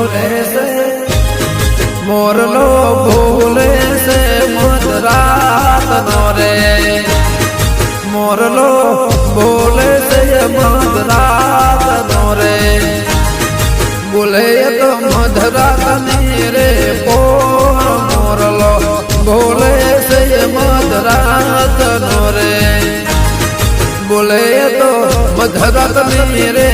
બોલે છે મોરલો બોલે છે મધરાત નો રે મોરલો બોલે છે મધરાત નો રે બોલે તો મધરાત ની રે મોરલો બોલે છે મધરાત નો રે બોલે તો મધરાત ની રે